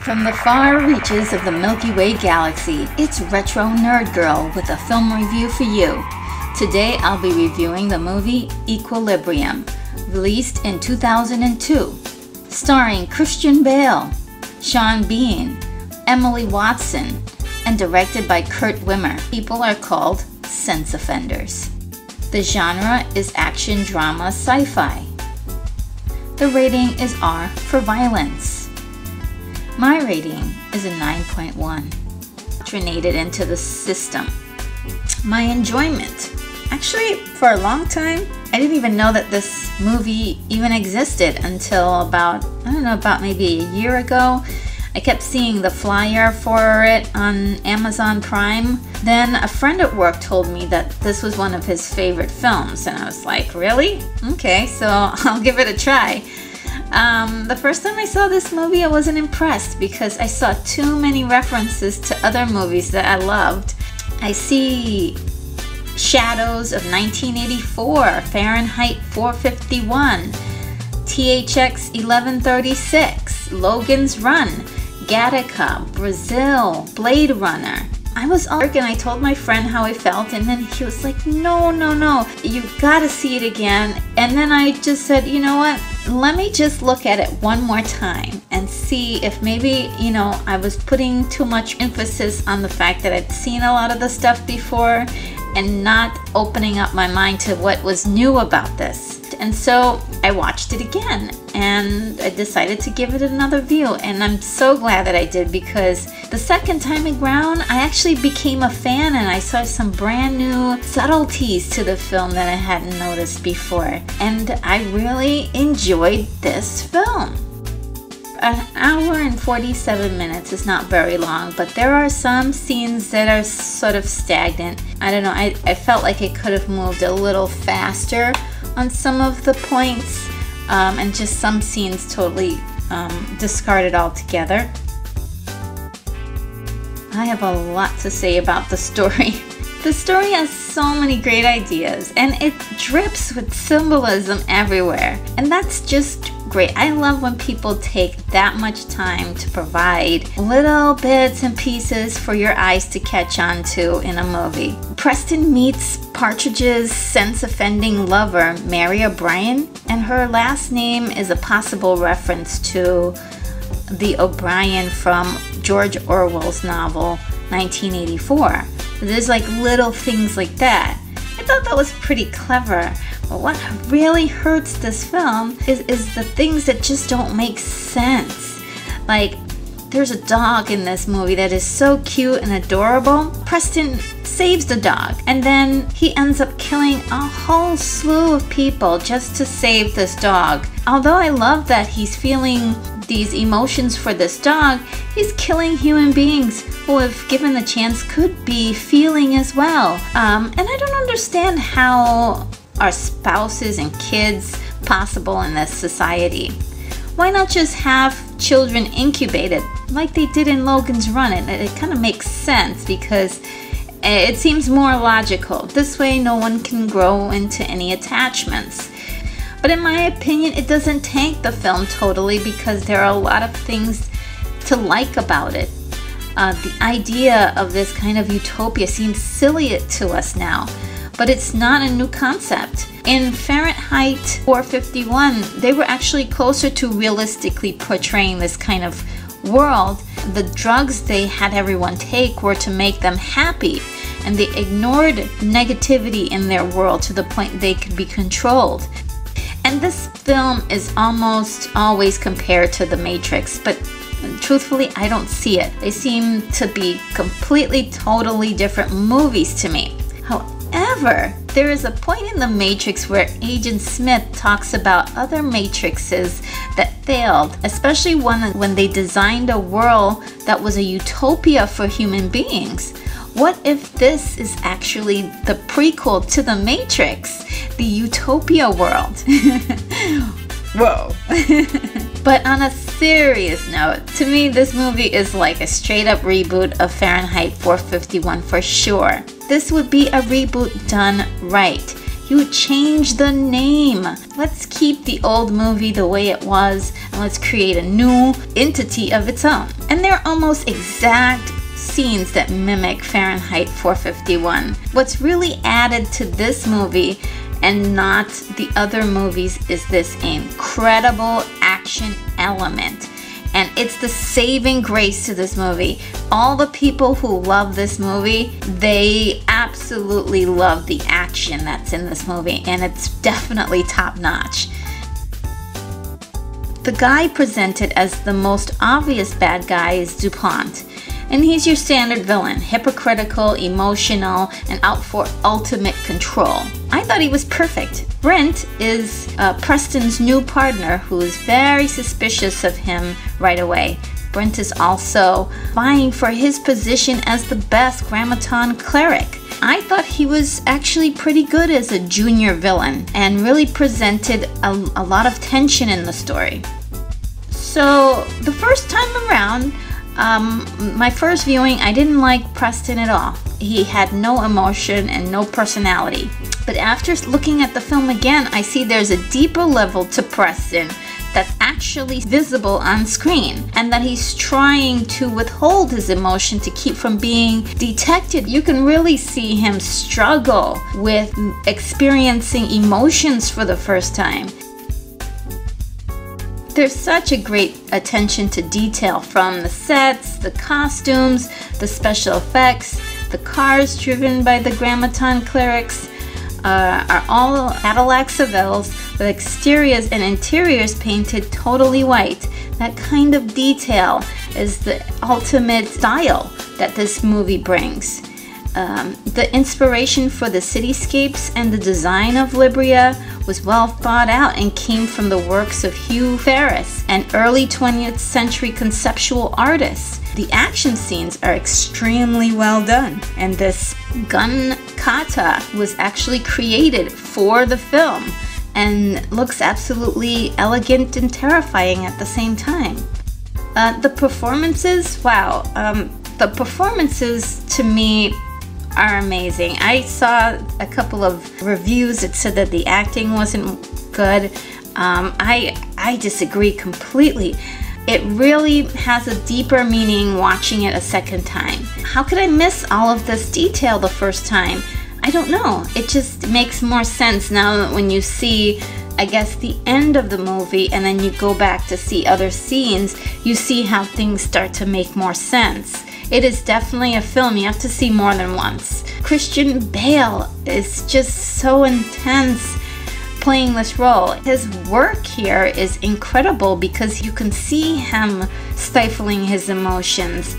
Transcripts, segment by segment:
From the far reaches of the Milky Way galaxy, it's Retro Nerd Girl with a film review for you. Today I'll be reviewing the movie Equilibrium, released in 2002, starring Christian Bale, Sean Bean, Emily Watson, and directed by Kurt Wimmer. People are called sense offenders. The genre is action drama sci-fi. The rating is R for violence. My rating is a 9.1. Indoctrinated into the system. My enjoyment. Actually, for a long time, I didn't even know that this movie even existed until about maybe a year ago. I kept seeing the flyer for it on Amazon Prime. Then a friend at work told me that this was one of his favorite films, and I was like, really? Okay, so I'll give it a try. The first time I saw this movie, I wasn't impressed because I saw too many references to other movies that I loved. I see Shadows of 1984, Fahrenheit 451, THX 1136, Logan's Run, Gattaca, Brazil, Blade Runner. I was all and I told my friend how I felt, and then he was like, no, you've got to see it again. And then I just said, you know what, let me just look at it one more time and see if maybe, I was putting too much emphasis on the fact that I'd seen a lot of the stuff before and not opening up my mind to what was new about this. And so I watched it again and I decided to give it another view, and I'm so glad that I did, because the second time around I actually became a fan and I saw some brand new subtleties to the film that I hadn't noticed before, and I really enjoyed this film. An hour and 47 minutes is not very long, but there are some scenes that are sort of stagnant. I don't know, I felt like it could have moved a little faster on some of the points, and just some scenes totally discarded altogether. I have a lot to say about the story. The story has so many great ideas, and it drips with symbolism everywhere, and that's just great. I love when people take that much time to provide little bits and pieces for your eyes to catch on to in a movie. Preston meets Partridge's sense-offending lover, Mary O'Brien, and her last name is a possible reference to the O'Brien from George Orwell's novel 1984. There's like little things like that. I thought that was pretty clever. But what really hurts this film is the things that just don't make sense. Like, there's a dog in this movie that is so cute and adorable. Preston saves the dog, and then he ends up killing a whole slew of people just to save this dog. Although I love that he's feeling these emotions for this dog, he's killing human beings who, if given the chance, could be feeling as well. And I don't understand how are spouses and kids possible in this society? Why not just have children incubated like they did in Logan's Run? It kind of makes sense because it seems more logical. This way no one can grow into any attachments. But in my opinion, it doesn't tank the film totally, because there are a lot of things to like about it. The idea of this kind of utopia seems silly to us now, but it's not a new concept. In Fahrenheit 451, they were actually closer to realistically portraying this kind of world. The drugs they had everyone take were to make them happy, and they ignored negativity in their world to the point they could be controlled. And this film is almost always compared to The Matrix, but truthfully, I don't see it. They seem to be completely, totally different movies to me. However, there is a point in The Matrix where Agent Smith talks about other matrices that failed, especially when they designed a world that was a utopia for human beings. What if this is actually the prequel to The Matrix, the utopia world? Whoa. But on a serious note, to me this movie is like a straight up reboot of Fahrenheit 451 for sure. This would be a reboot done right. You change the name. Let's keep the old movie the way it was, and let's create a new entity of its own. And they're almost exact scenes that mimic Fahrenheit 451. What's really added to this movie and not the other movies is this incredible action element. And it's the saving grace to this movie. All the people who love this movie, they absolutely love the action that's in this movie, and it's definitely top notch. The guy presented as the most obvious bad guy is DuPont. And he's your standard villain, hypocritical, emotional, and out for ultimate control. I thought he was perfect. Brent is Preston's new partner who is very suspicious of him right away. Brent is also vying for his position as the best grammaton cleric. I thought he was actually pretty good as a junior villain and really presented a lot of tension in the story. So the first time around, my first viewing, I didn't like Preston at all. He had no emotion and no personality. But after looking at the film again, I see there's a deeper level to Preston that's actually visible on screen, and that he's trying to withhold his emotion to keep from being detected. You can really see him struggle with experiencing emotions for the first time. There's such a great attention to detail from the sets, the costumes, the special effects. The cars driven by the grammaton clerics are all Cadillac Sevelles with exteriors and interiors painted totally white. That kind of detail is the ultimate style that this movie brings. The inspiration for the cityscapes and the design of Libria was well thought out and came from the works of Hugh Ferris, an early 20th century conceptual artist. The action scenes are extremely well done, and this gun kata was actually created for the film and looks absolutely elegant and terrifying at the same time. The performances, wow, the performances to me are amazing. I saw a couple of reviews that said that the acting wasn't good. I disagree completely. It really has a deeper meaning watching it a second time. How could I miss all of this detail the first time? I don't know. It just makes more sense now when you see, I guess, the end of the movie and then you go back to see other scenes, you see how things start to make more sense. It is definitely a film you have to see more than once. Christian Bale is just so intense playing this role. His work here is incredible because you can see him stifling his emotions,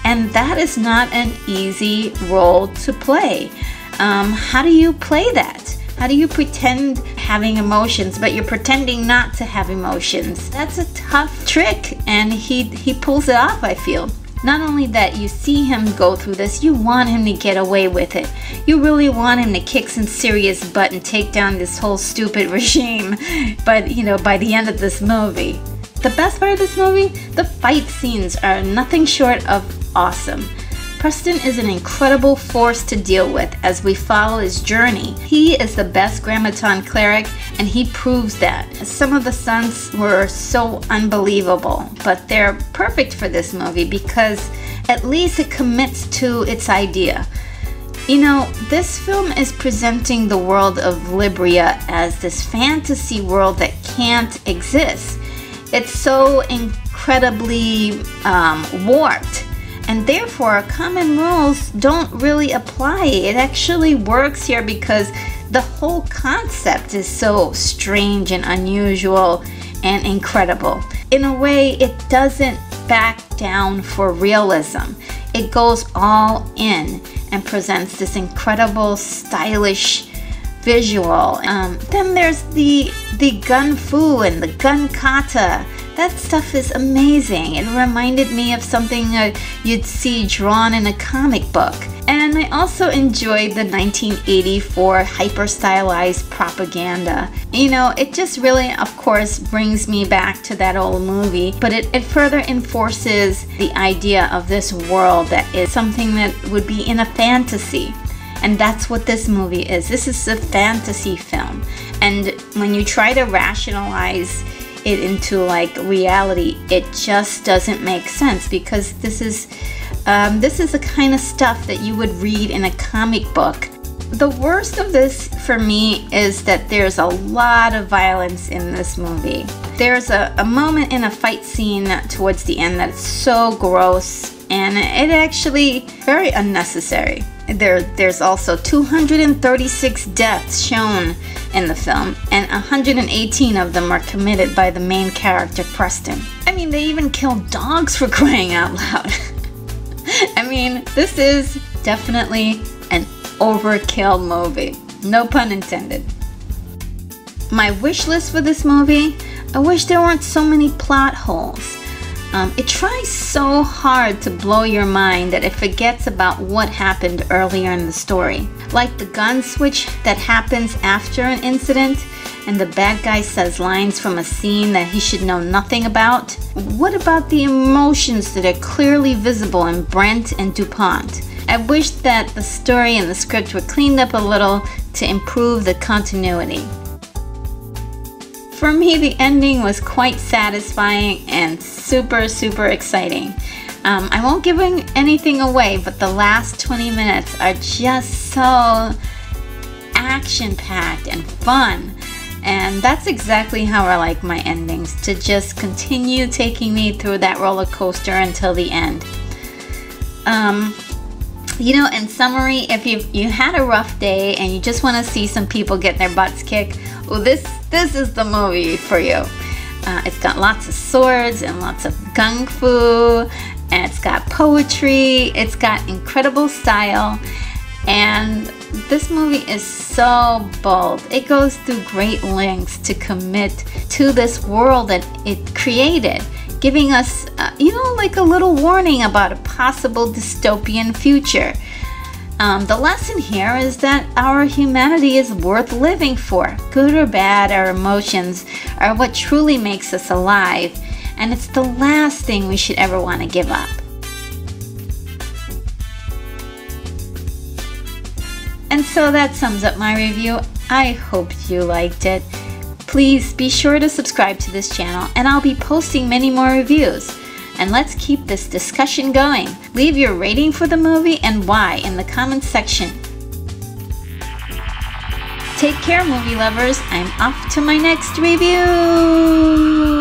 and that is not an easy role to play. How do you play that? How do you pretend having emotions, but you're pretending not to have emotions? That's a tough trick, and he pulls it off, I feel. Not only that, you see him go through this, you want him to get away with it. You really want him to kick some serious butt and take down this whole stupid regime, but by the end of this movie. The best part of this movie, the fight scenes are nothing short of awesome. Preston is an incredible force to deal with as we follow his journey. He is the best grammaton cleric, and he proves that. Some of the stunts were so unbelievable, but they're perfect for this movie because at least it commits to its idea. This film is presenting the world of Libria as this fantasy world that can't exist. It's so incredibly warped. And therefore, common rules don't really apply. It actually works here because the whole concept is so strange and unusual and incredible. In a way, it doesn't back down for realism. It goes all in and presents this incredible, stylish visual. Then there's the gun fu and the gun kata. That stuff is amazing. It reminded me of something you'd see drawn in a comic book. And I also enjoyed the 1984 hyper-stylized propaganda. It just really, of course, brings me back to that old movie, but it further enforces the idea of this world that is something that would be in a fantasy. And that's what this movie is. This is a fantasy film. And when you try to rationalize it into like reality, it just doesn't make sense, because this is the kind of stuff that you would read in a comic book. The worst of this for me is that there's a lot of violence in this movie. There's a moment in a fight scene towards the end that's so gross, and it actually very unnecessary. There's also 236 deaths shown in the film, and 118 of them are committed by the main character, Preston. I mean, they even kill dogs, for crying out loud. I mean, this is definitely an overkill movie. No pun intended. My wish list for this movie: I wish there weren't so many plot holes. It tries so hard to blow your mind that it forgets about what happened earlier in the story. Like the gun switch that happens after an incident, and the bad guy says lines from a scene that he should know nothing about. What about the emotions that are clearly visible in Brent and DuPont? I wish that the story and the script were cleaned up a little to improve the continuity. For me, the ending was quite satisfying and super exciting. I won't give anything away, but the last 20 minutes are just so action-packed and fun. And that's exactly how I like my endings, to just continue taking me through that roller coaster until the end. You know, in summary, if you had a rough day and you just want to see some people get their butts kicked, well, this is the movie for you. It's got lots of swords and lots of gung fu, and it's got poetry, it's got incredible style, and this movie is so bold. It goes through great lengths to commit to this world that it created, giving us, you know, like a little warning about a possible dystopian future. The lesson here is that our humanity is worth living for. Good or bad, our emotions are what truly makes us alive, and it's the last thing we should ever want to give up. And so that sums up my review. I hope you liked it. Please be sure to subscribe to this channel, and I'll be posting many more reviews. And let's keep this discussion going. Leave your rating for the movie and why in the comments section. Take care, movie lovers. I'm off to my next review.